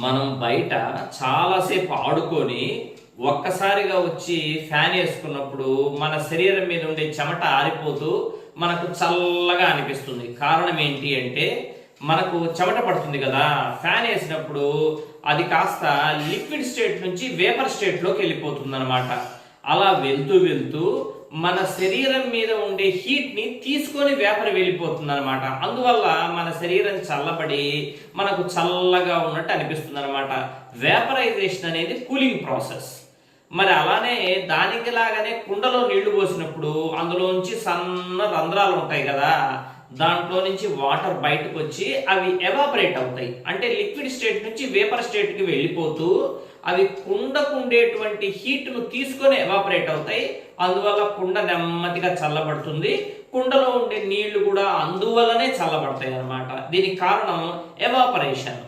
మనం బయట చాలాసేపు ఆడుకొని ఒక్కసారిగా వచ్చి ఫ్యాన్ వేసుకున్నప్పుడు మన శరీరం మీద ఉండే చెమట ఆరిపోతూ మనకు చల్లగా అనిపిస్తుంది. కారణం ఏంటి అంటే మనకు చెమట పడుతుంది కదా, ఫ్యాన్ వేసినప్పుడు అది కాస్త లిక్విడ్ స్టేట్ నుంచి వేపర్ స్టేట్లోకి వెళ్ళిపోతుంది అనమాట. అలా వెళ్తూ వెళ్తూ మన శరీరం మీద ఉండే హీట్ని తీసుకొని వేపర్ వెళ్ళిపోతుంది అనమాట. అందువల్ల మన శరీరం చల్లబడి మనకు చల్లగా ఉన్నట్టు అనిపిస్తుంది అనమాట. వేపరైజేషన్ అనేది కూలింగ్ ప్రాసెస్. మరి అలానే దానికి లాగానే కుండలో నీళ్లు పోసినప్పుడు అందులోంచి సన్న రంధ్రాలు ఉంటాయి కదా, దాంట్లో నుంచి వాటర్ బయటకు వచ్చి అవి ఎవాపరేట్ అవుతాయి. అంటే లిక్విడ్ స్టేట్ నుంచి వేపర్ స్టేట్కి వెళ్ళిపోతూ అవి కుండకు ఉండేటువంటి హీట్ను తీసుకొని ఎవాపరేట్ అవుతాయి. అందువల్ల కుండ నెమ్మదిగా చల్లబడుతుంది. కుండలో ఉండే నీళ్లు కూడా అందువల్లనే చల్లబడతాయి అన్నమాట. దీనికి కారణం ఎవాపరేషన్.